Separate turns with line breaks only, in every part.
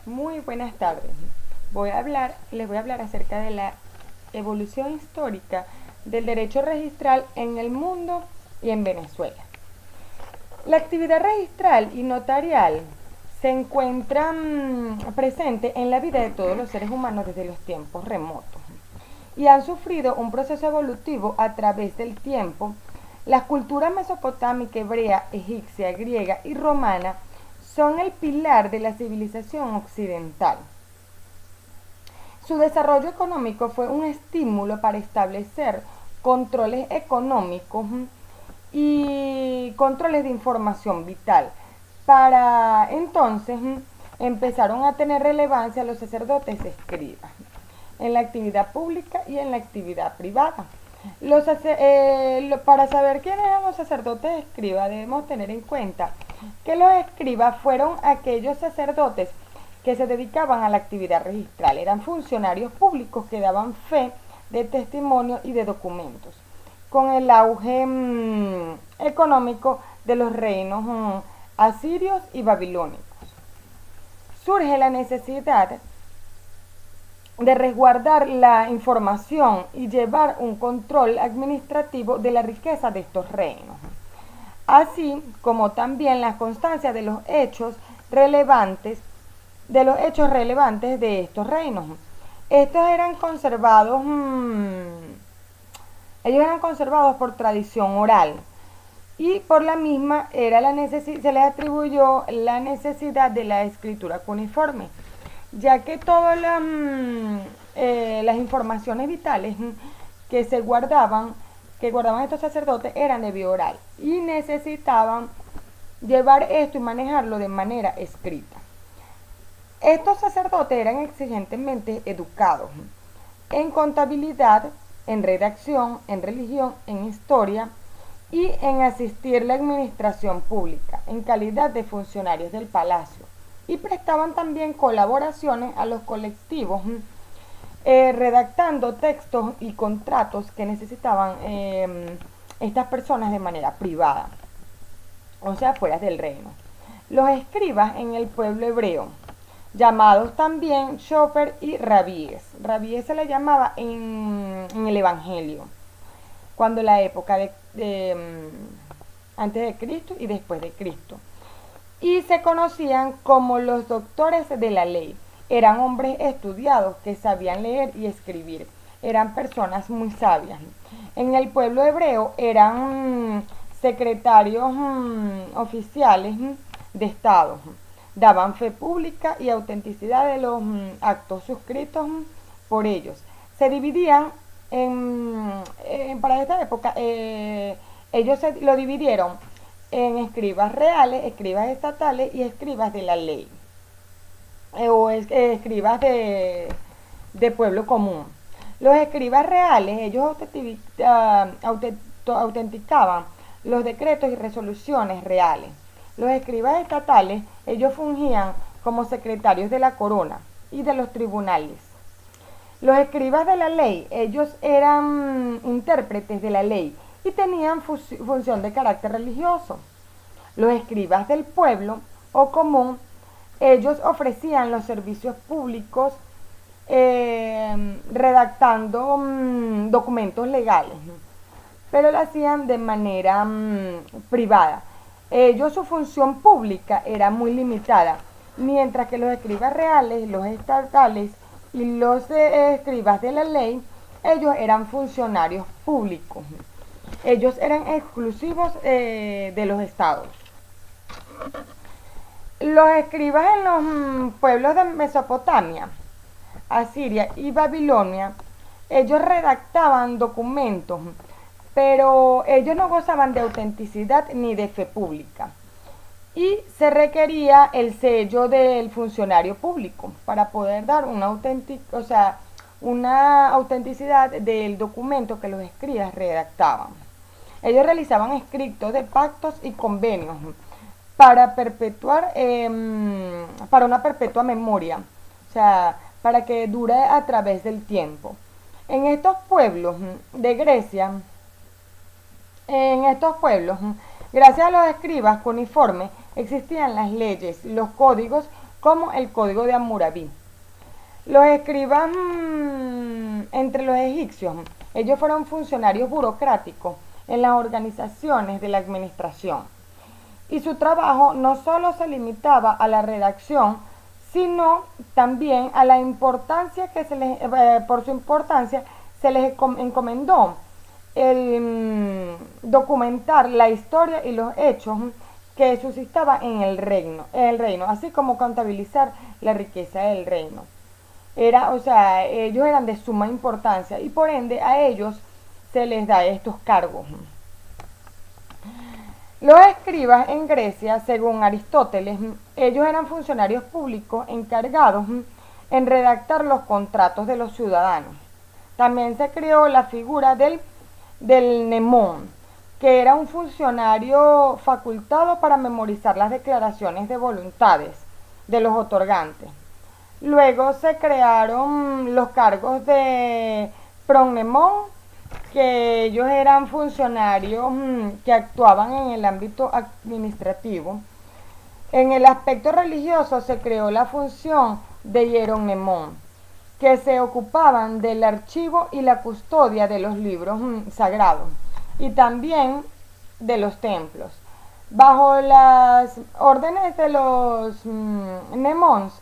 Muy buenas tardes. Les voy a hablar acerca de la evolución histórica del derecho registral en el mundo y en Venezuela. La actividad registral y notarial se encuentra presente en la vida de todos los seres humanos desde los tiempos remotos y han sufrido un proceso evolutivo a través del tiempo. Las culturas mesopotámica, hebrea, egipcia, griega y romana son el pilar de la civilización occidental. Su desarrollo económico fue un estímulo para establecer controles económicos y controles de información vital. Para entonces empezaron a tener relevancia los sacerdotes escribas en la actividad pública y en la actividad privada. Para saber quiénes eran los sacerdotes escribas debemos tener en cuenta que los escribas fueron aquellos sacerdotes que se dedicaban a la actividad registral. Eran funcionarios públicos que daban fe de testimonio y de documentos. Con el auge económico de los reinos asirios y babilónicos, surge la necesidad de resguardar la información y llevar un control administrativo de la riqueza de estos reinos, así como también la constancia de los hechos relevantes de estos reinos. Estos eran conservados, ellos eran conservados por tradición oral y por la misma se les atribuyó la necesidad de la escritura cuneiforme, ya que todas las informaciones vitales que guardaban estos sacerdotes eran de vía oral y necesitaban llevar esto y manejarlo de manera escrita. Estos sacerdotes eran exigentemente educados en contabilidad, en redacción, en religión, en historia y en asistir la administración pública en calidad de funcionarios del palacio, y prestaban también colaboraciones a los colectivos redactando textos y contratos que necesitaban estas personas de manera privada, o sea, fuera del reino. Los escribas en el pueblo hebreo, llamados también Shofer y Rabíes. Rabíes se le llamaba en el Evangelio, cuando la época antes de Cristo y después de Cristo. Y se conocían como los doctores de la ley. Eran hombres estudiados que sabían leer y escribir. Eran personas muy sabias. En el pueblo hebreo eran secretarios oficiales de Estado. Daban fe pública y autenticidad de los actos suscritos por ellos. Se dividían para esta época, ellos lo dividieron en escribas reales, escribas estatales y escribas de la ley, escribas de pueblo común. Los escribas reales, ellos autenticaban los decretos y resoluciones reales. Los escribas estatales, ellos fungían como secretarios de la corona y de los tribunales. Los escribas de la ley, ellos eran intérpretes de la ley y tenían función de carácter religioso. Los escribas del pueblo o común, ellos ofrecían los servicios públicos redactando documentos legales, pero lo hacían de manera privada. Su función pública era muy limitada, mientras que los escribas reales, los estatales y los escribas de la ley, ellos eran funcionarios públicos. Ellos eran exclusivos de los estados. Los escribas en los pueblos de Mesopotamia, Asiria y Babilonia, ellos redactaban documentos, pero ellos no gozaban de autenticidad ni de fe pública. Y se requería el sello del funcionario público para poder dar una autenticidad del documento que los escribas redactaban. Ellos realizaban escritos de pactos y convenios para para una perpetua memoria, o sea, para que dure a través del tiempo. En estos pueblos de Grecia, gracias a los escribas cuneiformes, existían las leyes, los códigos como el Código de Hammurabi. Los escribas entre los egipcios, ellos fueron funcionarios burocráticos en las organizaciones de la administración. Y su trabajo no solo se limitaba a la redacción, sino también a la importancia que por su importancia se les encomendó el documentar la historia y los hechos que suscitaban en el reino, así como contabilizar la riqueza del reino. Ellos eran de suma importancia y por ende a ellos se les da estos cargos. Los escribas en Grecia, según Aristóteles, ellos eran funcionarios públicos encargados en redactar los contratos de los ciudadanos. También se creó la figura del mnemón, que era un funcionario facultado para memorizar las declaraciones de voluntades de los otorgantes. Luego se crearon los cargos de prognemón, que ellos eran funcionarios que actuaban en el ámbito administrativo. En el aspecto religioso se creó la función de hieronnemón, que se ocupaban del archivo y la custodia de los libros sagrados y también de los templos. Bajo las órdenes de los mnemons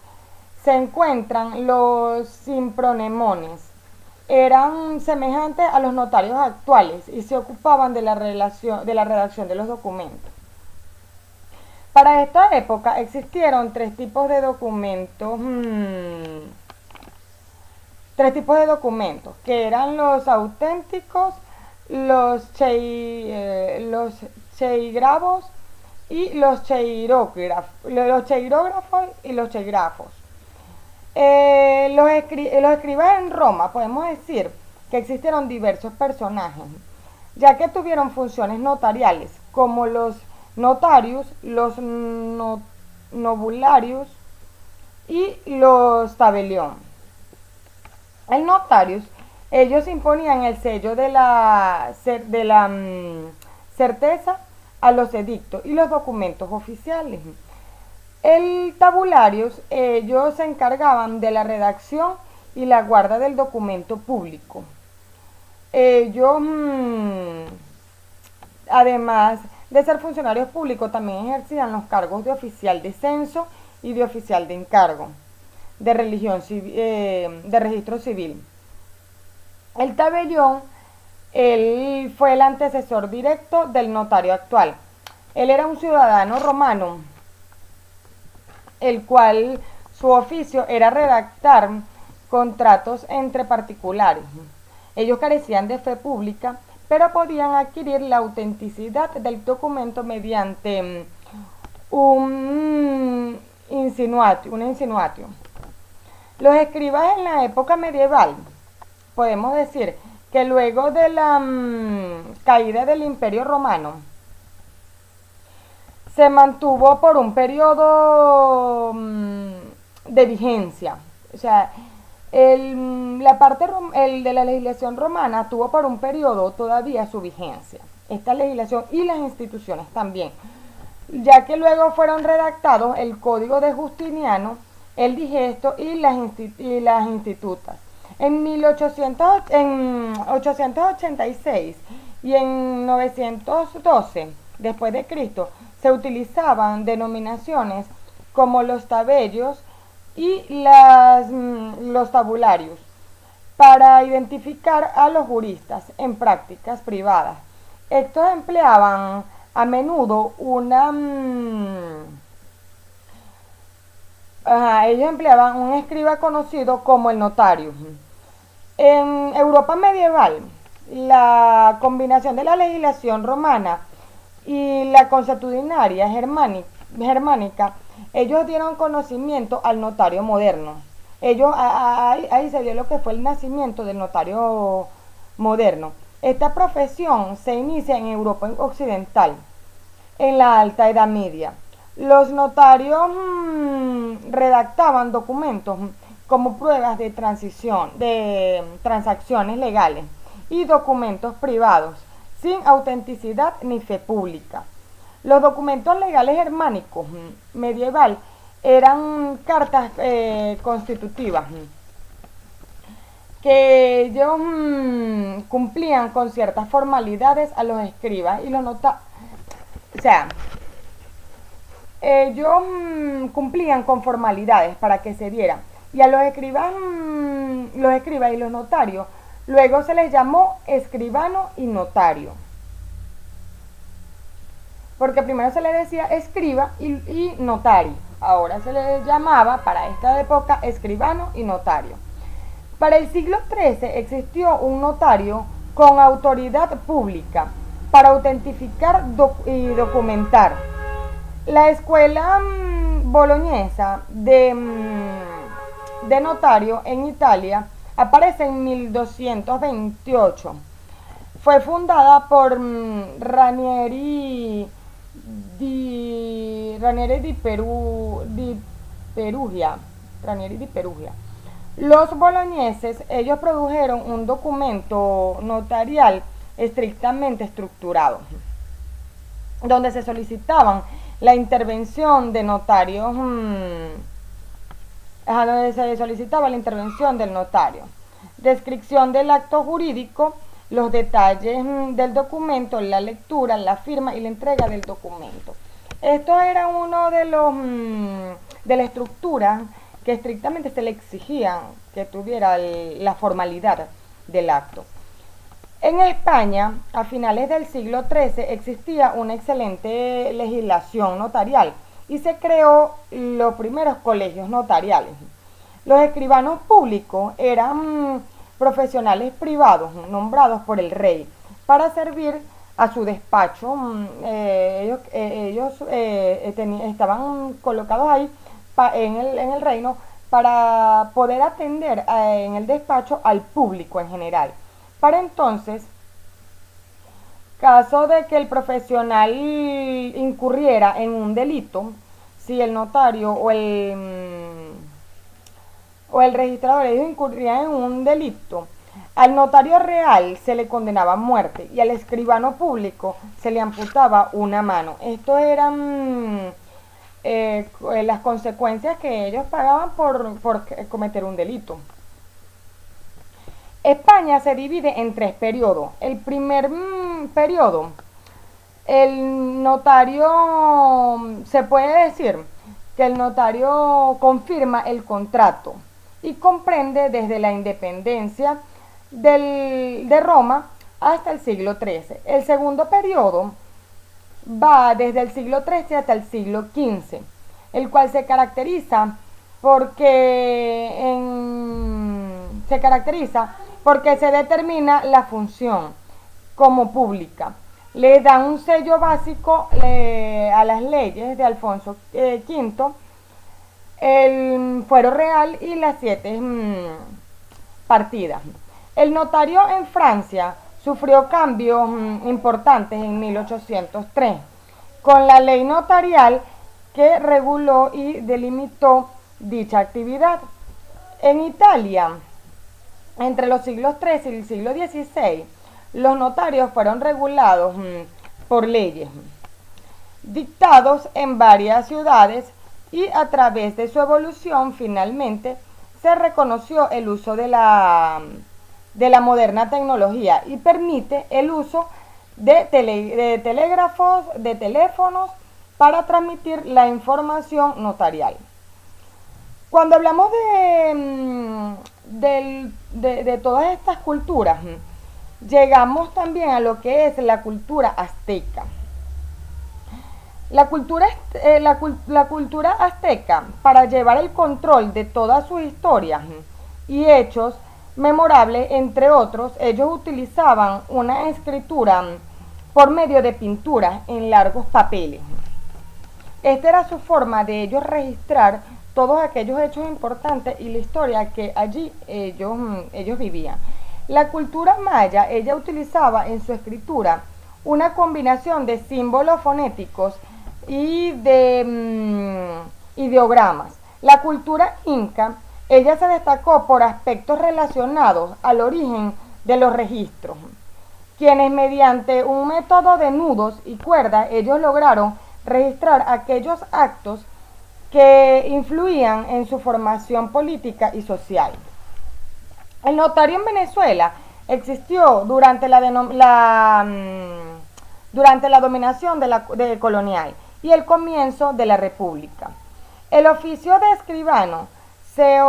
se encuentran los simpronemones. Eran semejantes a los notarios actuales y se ocupaban de la redacción de los documentos. Para esta época existieron tres tipos de documentos, que eran los auténticos, los cheigrafos y los cheirógrafos y los cheigrafos. Los escribas en Roma, podemos decir que existieron diversos personajes, ya que tuvieron funciones notariales, como los notarius, los novularius y los tabelión. El notarius, ellos imponían el sello de la certeza a los edictos y los documentos oficiales. El tabularius, ellos se encargaban de la redacción y la guarda del documento público. Ellos, además de ser funcionarios públicos, también ejercían los cargos de oficial de censo y de oficial de encargo, de registro civil. El tabelión, él fue el antecesor directo del notario actual. Él era un ciudadano romano, el cual su oficio era redactar contratos entre particulares. Ellos carecían de fe pública, pero podían adquirir la autenticidad del documento mediante un insinuatio. Los escribas en la época medieval, podemos decir que luego de la caída del Imperio Romano, se mantuvo por un periodo de vigencia. O sea, la parte de la legislación romana tuvo por un periodo todavía su vigencia. Esta legislación y las instituciones también. Ya que luego fueron redactados el Código de Justiniano, el Digesto y las institutas. En 886 y en 912 después de Cristo se utilizaban denominaciones como los tabellos y los tabularios para identificar a los juristas en prácticas privadas. Estos empleaban a menudo ellos empleaban un escriba conocido como el notario. En Europa medieval, la combinación de la legislación romana y la consuetudinaria germánica, ellos dieron conocimiento al notario moderno. Ahí se dio lo que fue el nacimiento del notario moderno. Esta profesión se inicia en Europa occidental, en la Alta Edad Media. Los notarios redactaban documentos como pruebas de transacciones legales y documentos privados, sin autenticidad ni fe pública. Los documentos legales germánicos medieval, eran cartas constitutivas que ellos cumplían con ciertas formalidades a los escribas y los notables. O sea, ellos cumplían con formalidades para que se diera. Y a los escribas y los notarios, luego se les llamó escribano y notario. Porque primero se le decía escriba y notario. Ahora se le llamaba, para esta época, escribano y notario. Para el siglo XIII existió un notario con autoridad pública para autentificar y documentar. La escuela boloñesa de notario en Italia aparece en 1228. Fue fundada por Ranieri di Perugia. Los boloñeses, ellos produjeron un documento notarial estrictamente estructurado, donde se solicitaban la intervención de notarios, donde se solicitaba la intervención del notario, descripción del acto jurídico, los detalles del documento, la lectura, la firma y la entrega del documento. Esto era uno de los de la estructura que estrictamente se le exigían que tuviera la formalidad del acto. En España, a finales del siglo XIII, existía una excelente legislación notarial y se creó los primeros colegios notariales. Los escribanos públicos eran profesionales privados nombrados por el rey para servir a su despacho. Ellos estaban colocados ahí en el reino para poder atender en el despacho al público en general. Para entonces, caso de que el profesional incurriera en un delito, si el notario o el registrador ellos incurrían en un delito, al notario real se le condenaba a muerte y al escribano público se le amputaba una mano. Esto eran las consecuencias que ellos pagaban por cometer un delito. España se divide en 3 periodos. El primer periodo, el notario, se puede decir que el notario confirma el contrato y comprende desde la independencia de Roma hasta el siglo XIII. El segundo periodo va desde el siglo XIII hasta el siglo XV, el cual se caracteriza porque se determina la función como pública. Le dan un sello básico a las leyes de Alfonso V, el fuero real y las 7 partidas. El notario en Francia sufrió cambios importantes en 1803 con la ley notarial que reguló y delimitó dicha actividad. En Italia, entre los siglos XIII y el siglo XVI, los notarios fueron regulados por leyes dictados en varias ciudades y a través de su evolución finalmente se reconoció el uso de la moderna tecnología y permite el uso de telégrafos, de teléfonos para transmitir la información notarial. Cuando hablamos de todas estas culturas, llegamos también a lo que es la cultura azteca. La cultura azteca, para llevar el control de todas sus historias y hechos memorables, entre otros, ellos utilizaban una escritura por medio de pinturas en largos papeles. Esta era su forma de ellos registrar todos aquellos hechos importantes y la historia que allí ellos vivían. La cultura maya, ella utilizaba en su escritura una combinación de símbolos fonéticos y de ideogramas. La cultura inca, ella se destacó por aspectos relacionados al origen de los registros, quienes mediante un método de nudos y cuerdas, ellos lograron registrar aquellos actos que influían en su formación política y social. El notario en Venezuela existió durante durante la dominación de colonial y el comienzo de la República. El oficio de escribano se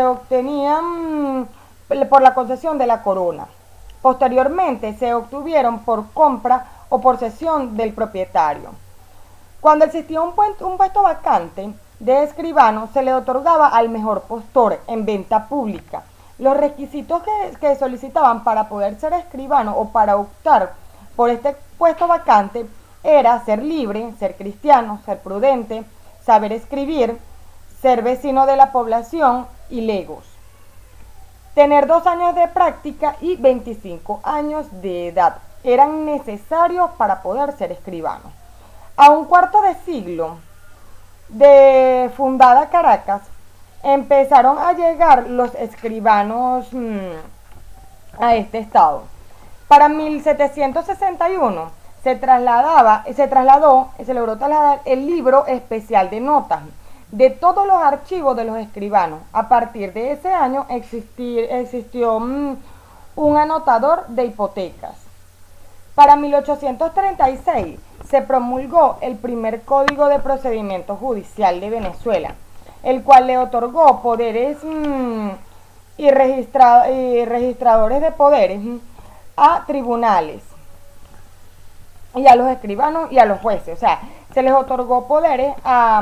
obtenía por la concesión de la corona. Posteriormente se obtuvieron por compra o por cesión del propietario. Cuando existía un puesto vacante de escribano, se le otorgaba al mejor postor en venta pública. Los requisitos que solicitaban para poder ser escribano o para optar por este puesto vacante era ser libre, ser cristiano, ser prudente, saber escribir, ser vecino de la población y legos. Tener 2 años de práctica y 25 años de edad eran necesarios para poder ser escribano. A un cuarto de siglo de fundada Caracas, empezaron a llegar los escribanos a este estado. Para 1761 se logró trasladar el libro especial de notas de todos los archivos de los escribanos. A partir de ese año existió un anotador de hipotecas. Para 1836 se promulgó el primer Código de Procedimiento Judicial de Venezuela, el cual le otorgó poderes y registradores de poderes a tribunales y a los escribanos y a los jueces. O sea, se les otorgó poderes a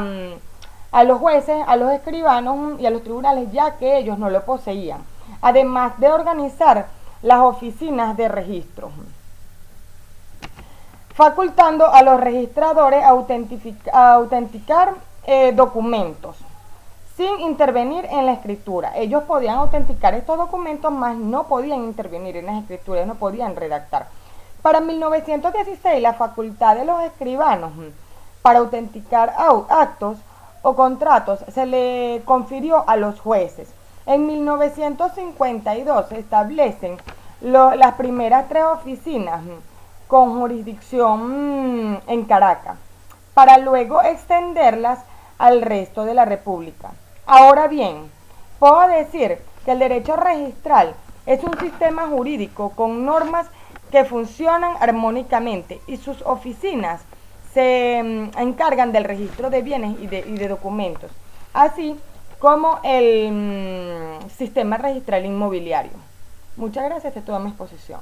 los jueces, a los escribanos y a los tribunales, ya que ellos no lo poseían, además de organizar las oficinas de registro, facultando a los registradores a autenticar documentos sin intervenir en la escritura. Ellos podían autenticar estos documentos, mas no podían intervenir en las escrituras, no podían redactar. Para 1916, la facultad de los escribanos para autenticar actos o contratos se le confirió a los jueces. En 1952 se establecen las primeras 3 oficinas con jurisdicción en Caracas, para luego extenderlas al resto de la República. Ahora bien, puedo decir que el derecho registral es un sistema jurídico con normas que funcionan armónicamente y sus oficinas se encargan del registro de bienes y de documentos, así como el sistema registral inmobiliario. Muchas gracias, esta es toda mi exposición.